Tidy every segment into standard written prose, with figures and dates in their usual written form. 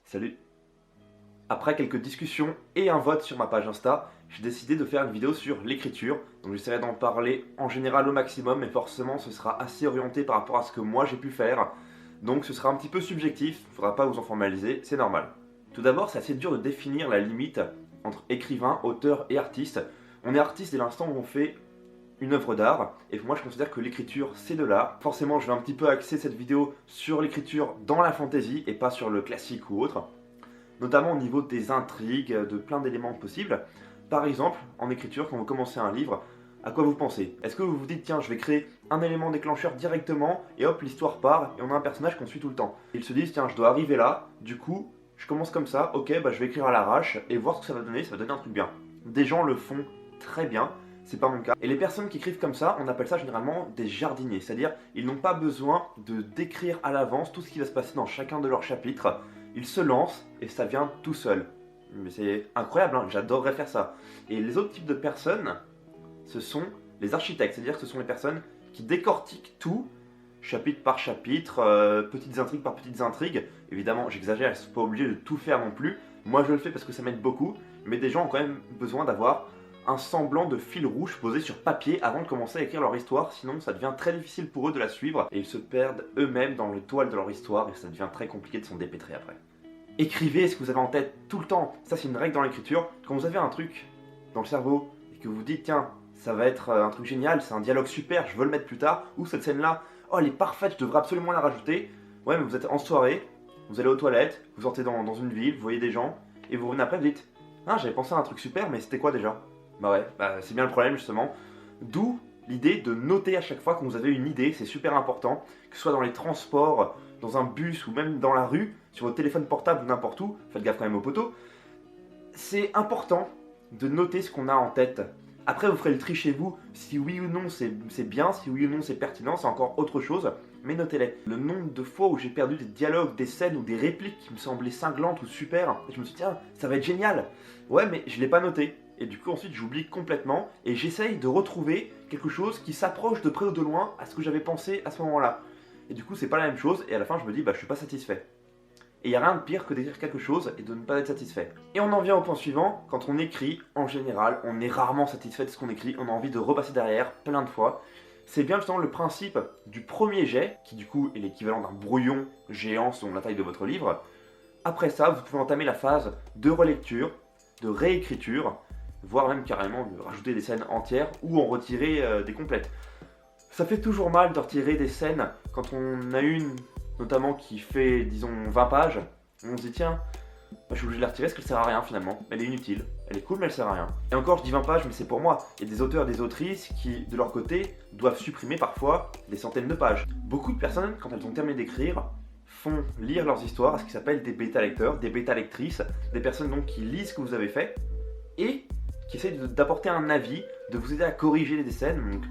Salut. Après quelques discussions et un vote sur ma page Insta, j'ai décidé de faire une vidéo sur l'écriture. Donc j'essaierai d'en parler en général au maximum, mais forcément ce sera assez orienté par rapport à ce que moi j'ai pu faire. Donc ce sera un petit peu subjectif, faudra pas vous en formaliser, c'est normal. Tout d'abord, c'est assez dur de définir la limite entre écrivain, auteur et artiste. On est artiste dès l'instant où on fait une œuvre d'art, et pour moi je considère que l'écriture c'est de l'art. Forcément je vais un petit peu axer cette vidéo sur l'écriture dans la fantasy et pas sur le classique ou autre, notamment au niveau des intrigues, de plein d'éléments possibles. Par exemple, en écriture, quand vous commencez un livre, à quoi vous pensez? Est-ce que vous vous dites tiens je vais créer un élément déclencheur directement et hop l'histoire part et on a un personnage qu'on suit tout le temps? Ils se disent tiens je dois arriver là, du coup je commence comme ça, ok bah je vais écrire à l'arrache et voir ce que ça va donner un truc bien. Des gens le font très bien, c'est pas mon cas. Et les personnes qui écrivent comme ça, on appelle ça généralement des jardiniers, c'est-à-dire ils n'ont pas besoin de décrire à l'avance tout ce qui va se passer dans chacun de leurs chapitres. Ils se lancent et ça vient tout seul. Mais c'est incroyable, hein, j'adorerais faire ça. Et les autres types de personnes, ce sont les architectes, c'est-à-dire que ce sont les personnes qui décortiquent tout, chapitre par chapitre, petites intrigues par petites intrigues. Évidemment, j'exagère, ils ne sont pas obligés de tout faire non plus. Moi je le fais parce que ça m'aide beaucoup, mais des gens ont quand même besoin d'avoir un semblant de fil rouge posé sur papier avant de commencer à écrire leur histoire, sinon ça devient très difficile pour eux de la suivre et ils se perdent eux-mêmes dans le toile de leur histoire et ça devient très compliqué de s'en dépêtrer après. Écrivez ce que vous avez en tête tout le temps, ça c'est une règle dans l'écriture. Quand vous avez un truc dans le cerveau et que vous dites tiens ça va être un truc génial, c'est un dialogue super, je veux le mettre plus tard, ou cette scène là, oh elle est parfaite, je devrais absolument la rajouter. Ouais mais vous êtes en soirée, vous allez aux toilettes, vous sortez dans une ville, vous voyez des gens et vous revenez après vous dites ah j'avais pensé à un truc super mais c'était quoi déjà? Bah ouais, c'est bien le problème justement. D'où l'idée de noter à chaque fois que vous avez une idée, c'est super important, que ce soit dans les transports, dans un bus ou même dans la rue, sur votre téléphone portable ou n'importe où, faites gaffe quand même aux poteaux. C'est important de noter ce qu'on a en tête. Après vous ferez le tri chez vous, si oui ou non c'est bien, si oui ou non c'est pertinent, c'est encore autre chose, mais notez-les. Le nombre de fois où j'ai perdu des dialogues, des scènes ou des répliques qui me semblaient cinglantes ou super, et je me suis dit tiens, ça va être génial. Ouais mais je l'ai pas noté. Et du coup ensuite j'oublie complètement et j'essaye de retrouver quelque chose qui s'approche de près ou de loin à ce que j'avais pensé à ce moment-là. Et du coup c'est pas la même chose et à la fin je me dis bah je suis pas satisfait. Et il n'y a rien de pire que d'écrire quelque chose et de ne pas être satisfait. Et on en vient au point suivant, quand on écrit, en général, on est rarement satisfait de ce qu'on écrit, on a envie de repasser derrière plein de fois. C'est bien justement le principe du premier jet, qui du coup est l'équivalent d'un brouillon géant selon la taille de votre livre. Après ça, vous pouvez entamer la phase de relecture, de réécriture, voire même carrément de rajouter des scènes entières ou en retirer des complètes. Ça fait toujours mal de retirer des scènes quand on a une, notamment qui fait, disons, 20 pages, on se dit tiens, je suis obligé de la retirer parce qu'elle sert à rien finalement, elle est inutile, elle est cool mais elle sert à rien. Et encore je dis 20 pages mais c'est pour moi, il y a des auteurs et des autrices qui, de leur côté, doivent supprimer parfois des centaines de pages. Beaucoup de personnes, quand elles ont terminé d'écrire, font lire leurs histoires à ce qui s'appelle des bêta-lecteurs, des bêta-lectrices, des personnes donc qui lisent ce que vous avez fait et qui essayent d'apporter un avis, de vous aider à corriger des scènes, donc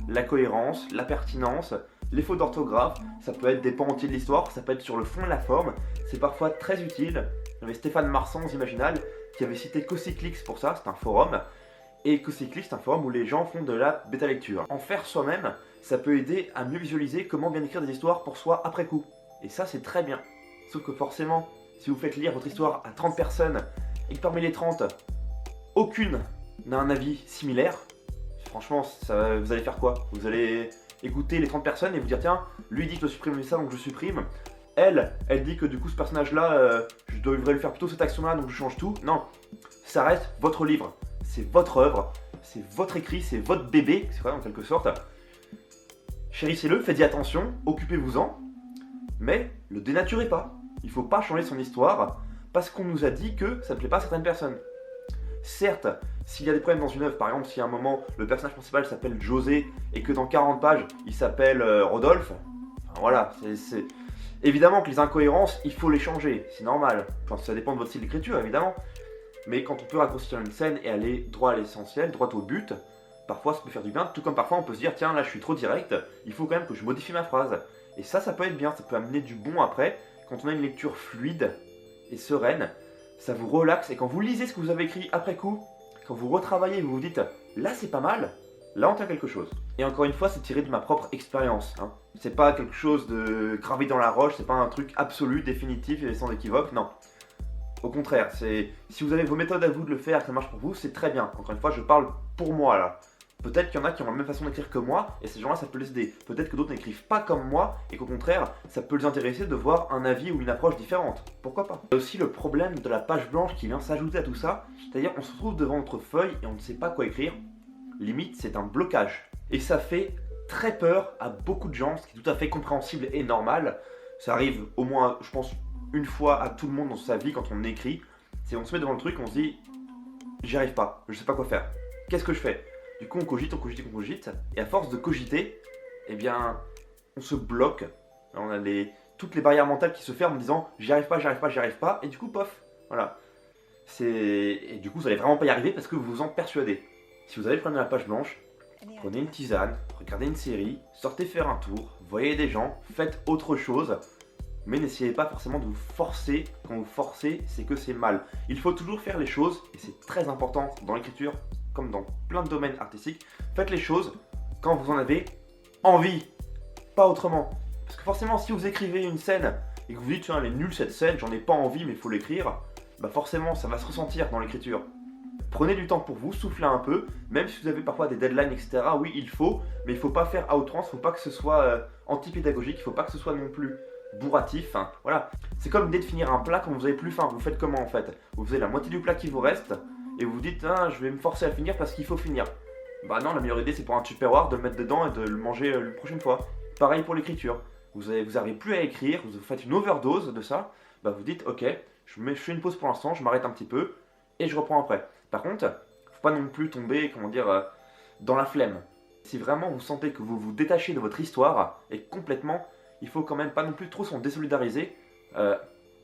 la cohérence, la pertinence, les fautes d'orthographe, ça peut être des pans entiers de l'histoire, ça peut être sur le fond et la forme, c'est parfois très utile. Il y avait Stéphane Marsan aux Imaginales qui avait cité Cocyclix pour ça, c'est un forum, et Cocyclix c'est un forum où les gens font de la bêta lecture. En faire soi-même, ça peut aider à mieux visualiser comment bien écrire des histoires pour soi après coup. Et ça c'est très bien. Sauf que forcément, si vous faites lire votre histoire à 30 personnes, et que parmi les 30, aucune n'a un avis similaire, franchement, vous allez faire quoi? Vous allez écouter les 30 personnes et vous dire tiens, lui dit que je dois supprimer ça donc je supprime. Elle dit que du coup ce personnage-là, je devrais lui faire plutôt cette action-là donc je change tout. Non, ça reste votre livre, c'est votre œuvre, c'est votre écrit, c'est votre bébé, c'est vrai en quelque sorte. Chérissez-le, faites-y attention, occupez-vous-en, mais le dénaturez pas. Il faut pas changer son histoire parce qu'on nous a dit que ça ne plaît pas à certaines personnes. Certes, s'il y a des problèmes dans une œuvre, par exemple si à un moment le personnage principal s'appelle José et que dans 40 pages il s'appelle Rodolphe, enfin, voilà, c'est... Évidemment que les incohérences, il faut les changer, c'est normal. Enfin, ça dépend de votre style d'écriture évidemment. Mais quand on peut raccourcir une scène et aller droit à l'essentiel, droit au but, parfois ça peut faire du bien, tout comme parfois on peut se dire tiens là je suis trop direct, il faut quand même que je modifie ma phrase. Et ça peut être bien, ça peut amener du bon après, quand on a une lecture fluide et sereine. Ça vous relaxe et quand vous lisez ce que vous avez écrit après coup, quand vous retravaillez, vous vous dites là c'est pas mal, Là on tient quelque chose. Et encore une fois, c'est tiré de ma propre expérience. Hein. C'est pas quelque chose de gravé dans la roche, c'est pas un truc absolu, définitif et sans équivoque, non. Au contraire, si vous avez vos méthodes à vous de le faire et que ça marche pour vous, c'est très bien. Encore une fois, je parle pour moi là. Peut-être qu'il y en a qui ont la même façon d'écrire que moi, et ces gens-là, ça peut les aider. Peut-être que d'autres n'écrivent pas comme moi, et qu'au contraire, ça peut les intéresser de voir un avis ou une approche différente. Pourquoi pas? Il y a aussi le problème de la page blanche qui vient s'ajouter à tout ça, c'est-à-dire on se retrouve devant notre feuille et on ne sait pas quoi écrire. Limite, c'est un blocage. Et ça fait très peur à beaucoup de gens, ce qui est tout à fait compréhensible et normal. Ça arrive au moins, je pense, une fois à tout le monde dans sa vie quand on écrit. C'est on se met devant le truc, on se dit, j'y arrive pas, je sais pas quoi faire. Qu'est-ce que je fais? Du coup, on cogite, et à force de cogiter, eh bien, on se bloque. On a toutes les barrières mentales qui se ferment en disant j'y arrive pas, et du coup, pof, voilà. Et du coup, vous allez vraiment pas y arriver parce que vous vous en persuadez. Si vous avez le problème de la page blanche, prenez une tisane, regardez une série, sortez faire un tour, voyez des gens, faites autre chose, mais n'essayez pas forcément de vous forcer. Quand vous forcez, c'est que c'est mal. Il faut toujours faire les choses, et c'est très important dans l'écriture, comme dans plein de domaines artistiques, faites les choses quand vous en avez envie, pas autrement. Parce que forcément, si vous écrivez une scène et que vous dites tiens, elle est nulle cette scène, j'en ai pas envie mais il faut l'écrire, bah forcément ça va se ressentir dans l'écriture. Prenez du temps pour vous, soufflez un peu, même si vous avez parfois des deadlines, etc. Oui, il faut, mais il faut pas faire à outrance, il faut pas que ce soit anti-pédagogique, il faut pas que ce soit non plus bourratif. Hein. Voilà, c'est comme l'idée de finir un plat quand vous avez plus faim. Vous faites comment en fait? Vous faisiez la moitié du plat qui vous reste et vous vous dites ah, je vais me forcer à finir parce qu'il faut finir. Bah non, la meilleure idée c'est pour un Tupperware de le mettre dedans et de le manger la prochaine fois. Pareil pour l'écriture. Vous n'arrivez plus à écrire, vous faites une overdose de ça, bah vous dites ok, je fais une pause pour l'instant, je m'arrête un petit peu et je reprends après. Par contre, faut pas non plus tomber, dans la flemme. Si vraiment vous sentez que vous vous détachez de votre histoire et complètement, il faut quand même pas non plus trop s'en désolidariser.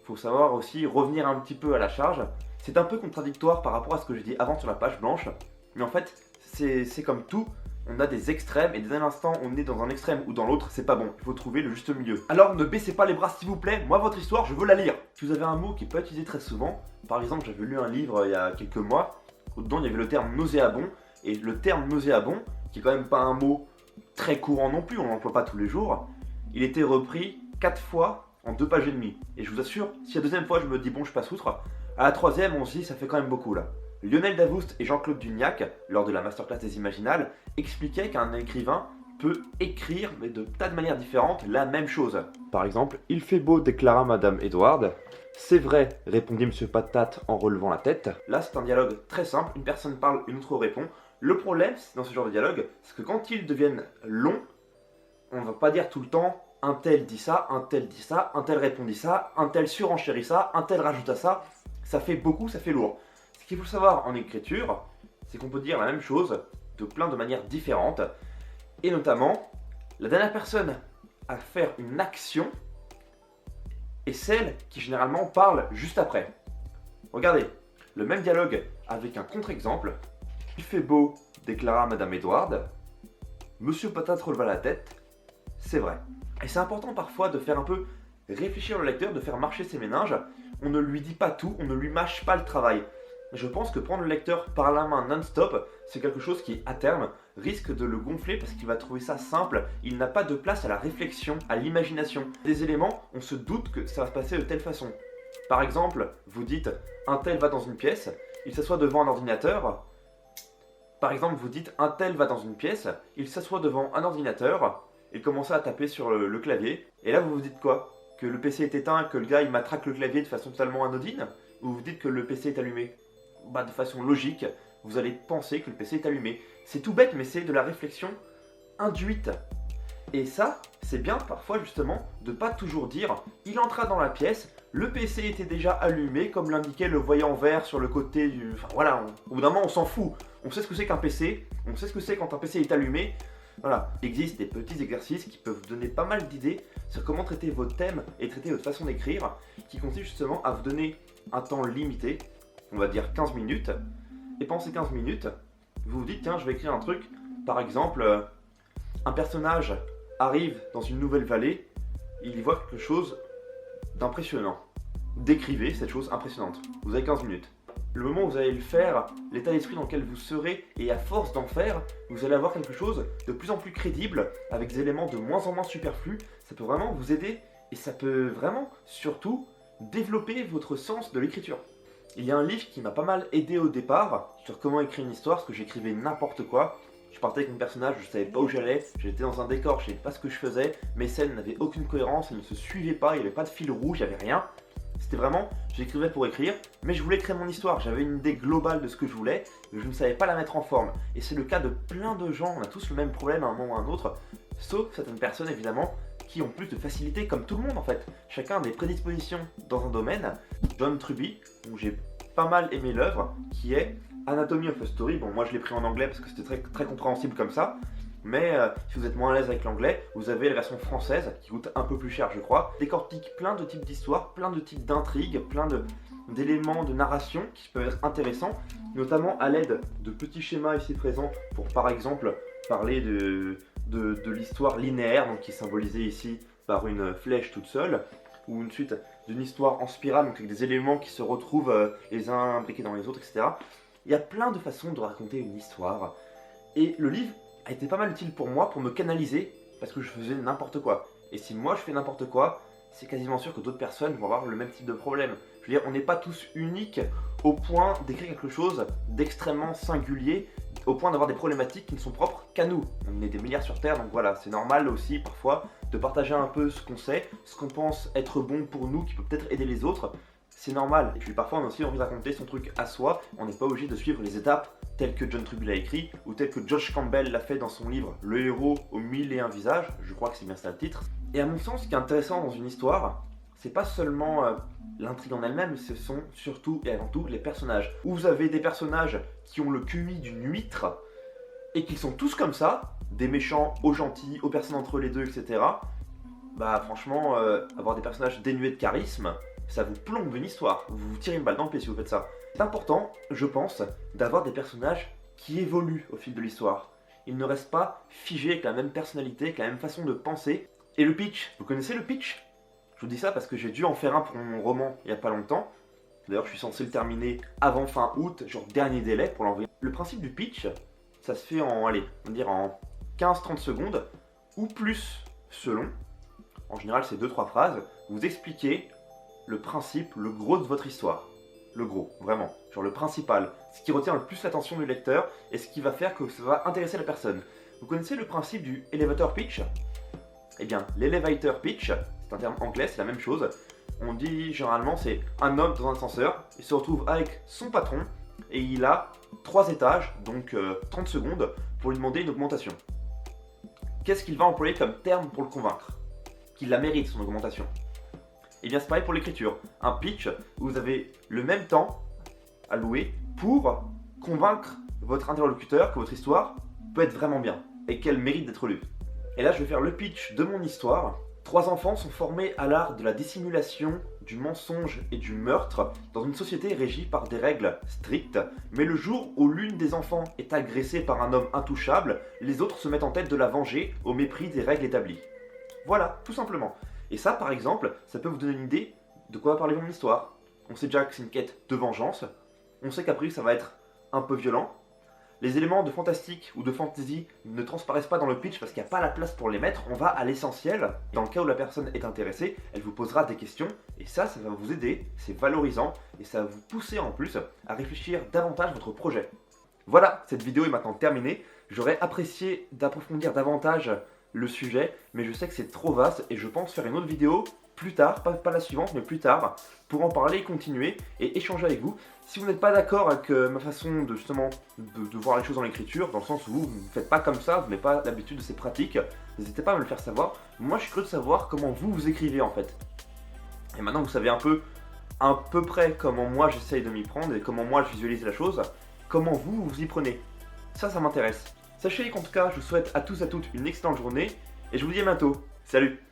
Faut savoir aussi revenir un petit peu à la charge. C'est un peu contradictoire par rapport à ce que j'ai dit avant sur la page blanche, mais en fait, c'est comme tout. On a des extrêmes et dès l'instant on est dans un extrême ou dans l'autre, c'est pas bon. Il faut trouver le juste milieu. Alors ne baissez pas les bras s'il vous plaît. Moi, votre histoire, je veux la lire. Si vous avez un mot qui peut être utilisé très souvent, par exemple, j'avais lu un livre il y a quelques mois où dedans il y avait le terme nauséabond. Et le terme nauséabond, qui est quand même pas un mot très courant non plus, on l'emploie pas tous les jours, il était repris 4 fois en 2 pages et demie. Et je vous assure, si la deuxième fois je me dis bon, je passe outre, à la troisième on se dit ça fait quand même beaucoup là. Lionel Davoust et Jean-Claude Dugnac, lors de la masterclass des Imaginales, expliquaient qu'un écrivain peut écrire, mais de tas de manières différentes, la même chose. Par exemple, il fait beau, déclara Madame Edward. C'est vrai, répondit Monsieur Patate en relevant la tête. Là, c'est un dialogue très simple, une personne parle, une autre répond. Le problème, dans ce genre de dialogue, c'est que quand ils deviennent longs, on ne va pas dire tout le temps un tel dit ça, un tel dit ça, un tel répondit ça, un tel surenchérit ça, un tel rajoute à ça. Ça fait beaucoup, ça fait lourd. Ce qu'il faut savoir en écriture, c'est qu'on peut dire la même chose de plein de manières différentes. Et notamment, la dernière personne à faire une action est celle qui généralement parle juste après. Regardez, le même dialogue avec un contre-exemple. Il fait beau, déclara Madame Edward. Monsieur Patate releva la tête. C'est vrai. Et c'est important parfois de faire un peu réfléchir le lecteur, de faire marcher ses méninges. On ne lui dit pas tout, on ne lui mâche pas le travail. Je pense que prendre le lecteur par la main non-stop, c'est quelque chose qui, à terme, risque de le gonfler parce qu'il va trouver ça simple. Il n'a pas de place à la réflexion, à l'imagination. Des éléments, on se doute que ça va se passer de telle façon. Par exemple, vous dites, un tel va dans une pièce, il s'assoit devant un ordinateur. Par exemple, vous dites, un tel va dans une pièce, il s'assoit devant un ordinateur, il commence à taper sur le clavier. Et là, vous vous dites quoi? Que le PC est éteint, que le gars il matraque le clavier de façon totalement anodine? Ou vous dites que le PC est allumé? Bah, de façon logique, vous allez penser que le PC est allumé. C'est tout bête, mais c'est de la réflexion induite. Et ça, c'est bien parfois justement de pas toujours dire il entra dans la pièce, le PC était déjà allumé, comme l'indiquait le voyant vert sur le côté du. Enfin voilà, au bout d'un moment on s'en fout. On sait ce que c'est qu'un PC, on sait ce que c'est quand un PC est allumé. Voilà, il existe des petits exercices qui peuvent vous donner pas mal d'idées sur comment traiter vos thèmes et traiter votre façon d'écrire, qui consiste justement à vous donner un temps limité, on va dire 15 minutes, et pendant ces 15 minutes, vous vous dites tiens, je vais écrire un truc, par exemple, un personnage arrive dans une nouvelle vallée, il y voit quelque chose d'impressionnant. Décrivez cette chose impressionnante. Vous avez 15 minutes. Le moment où vous allez le faire, l'état d'esprit dans lequel vous serez, et à force d'en faire, vous allez avoir quelque chose de plus en plus crédible, avec des éléments de moins en moins superflus. Ça peut vraiment vous aider, et ça peut vraiment, surtout, développer votre sens de l'écriture. Il y a un livre qui m'a pas mal aidé au départ, sur comment écrire une histoire, parce que j'écrivais n'importe quoi. Je partais avec mon personnage, je savais pas où j'allais, j'étais dans un décor, je savais pas ce que je faisais, mes scènes n'avaient aucune cohérence, elles ne se suivaient pas, il n'y avait pas de fil rouge, il n'y avait rien. C'était vraiment, j'écrivais pour écrire, mais je voulais créer mon histoire, j'avais une idée globale de ce que je voulais, mais je ne savais pas la mettre en forme. Et c'est le cas de plein de gens, on a tous le même problème à un moment ou à un autre, sauf certaines personnes évidemment, qui ont plus de facilité, comme tout le monde en fait. Chacun a des prédispositions dans un domaine. John Truby, dont j'ai pas mal aimé l'œuvre, qui est Anatomy of a Story. Bon, moi je l'ai pris en anglais parce que c'était très compréhensible comme ça. Mais si vous êtes moins à l'aise avec l'anglais, vous avez la version française qui coûte un peu plus cher, je crois. Décortique plein de types d'histoires, plein de types d'intrigues, plein d'éléments de narration qui peuvent être intéressants, notamment à l'aide de petits schémas ici présents pour par exemple parler de l'histoire linéaire, donc qui est symbolisée ici par une flèche toute seule, ou une suite d'une histoire en spirale, donc avec des éléments qui se retrouvent les uns imbriqués dans les autres, etc. Il y a plein de façons de raconter une histoire, et le livre a été pas mal utile pour moi pour me canaliser, parce que je faisais n'importe quoi. Et si moi je fais n'importe quoi, c'est quasiment sûr que d'autres personnes vont avoir le même type de problème. Je veux dire, on n'est pas tous uniques au point d'écrire quelque chose d'extrêmement singulier, au point d'avoir des problématiques qui ne sont propres qu'à nous. On est des milliards sur Terre, donc voilà, c'est normal aussi parfois de partager un peu ce qu'on sait, ce qu'on pense être bon pour nous, qui peut peut-être aider les autres. C'est normal. Et puis parfois on a aussi envie de raconter son truc à soi, on n'est pas obligé de suivre les étapes telles que John Truby l'a écrit, ou telles que Josh Campbell l'a fait dans son livre Le héros aux 1001 visages, je crois que c'est bien ça le titre. Et à mon sens, ce qui est intéressant dans une histoire, c'est pas seulement l'intrigue en elle-même, ce sont surtout et avant tout les personnages. Où vous avez des personnages qui ont le QI d'une huître, et qu'ils sont tous comme ça, des méchants aux gentils, aux personnes entre les deux, etc. Bah franchement, avoir des personnages dénués de charisme, ça vous plombe une histoire, vous vous tirez une balle dans le pied si vous faites ça. C'est important, je pense, d'avoir des personnages qui évoluent au fil de l'histoire. Ils ne restent pas figés avec la même personnalité, avec la même façon de penser. Et le pitch, vous connaissez le pitch? Je vous dis ça parce que j'ai dû en faire un pour mon roman il n'y a pas longtemps. D'ailleurs, je suis censé le terminer avant fin août, genre dernier délai pour l'envoyer. Le principe du pitch, ça se fait en, allez, on va dire en 15-30 secondes, ou plus selon. En général, c'est 2-3 phrases. Vous expliquez le principe, le gros de votre histoire. Le gros, vraiment. Genre le principal. Ce qui retient le plus l'attention du lecteur et ce qui va faire que ça va intéresser la personne. Vous connaissez le principe du elevator pitch? Eh bien, l'elevator pitch, c'est un terme anglais, c'est la même chose. On dit généralement c'est un homme dans un ascenseur, il se retrouve avec son patron et il a 3 étages, donc 30 secondes, pour lui demander une augmentation. Qu'est-ce qu'il va employer comme terme pour le convaincre qu'il la mérite son augmentation? Et bien c'est pareil pour l'écriture. Un pitch, vous avez le même temps alloué pour convaincre votre interlocuteur que votre histoire peut être vraiment bien et qu'elle mérite d'être lue. Et là je vais faire le pitch de mon histoire. 3 enfants sont formés à l'art de la dissimulation, du mensonge et du meurtre dans une société régie par des règles strictes, mais le jour où l'une des enfants est agressée par un homme intouchable, les autres se mettent en tête de la venger au mépris des règles établies. Voilà, tout simplement. Et ça, par exemple, ça peut vous donner une idée de quoi va parler mon histoire. On sait déjà que c'est une quête de vengeance, on sait qu'après ça va être un peu violent. Les éléments de fantastique ou de fantasy ne transparaissent pas dans le pitch parce qu'il n'y a pas la place pour les mettre, on va à l'essentiel. Dans le cas où la personne est intéressée, elle vous posera des questions, et ça va vous aider, c'est valorisant, et ça va vous pousser en plus à réfléchir davantage à votre projet. Voilà, cette vidéo est maintenant terminée. J'aurais apprécié d'approfondir davantage le sujet, mais je sais que c'est trop vaste et je pense faire une autre vidéo plus tard, pas la suivante, mais plus tard, pour en parler, continuer et échanger avec vous. Si vous n'êtes pas d'accord avec ma façon de justement de voir les choses dans l'écriture, dans le sens où vous ne faites pas comme ça, vous n'avez pas l'habitude de ces pratiques, n'hésitez pas à me le faire savoir. Moi je suis curieux de savoir comment vous écrivez en fait. Et maintenant vous savez un peu près comment moi j'essaye de m'y prendre et comment moi je visualise la chose, comment vous vous y prenez. Ça m'intéresse. Sachez qu'en tout cas, je vous souhaite à tous et à toutes une excellente journée et je vous dis à bientôt. Salut!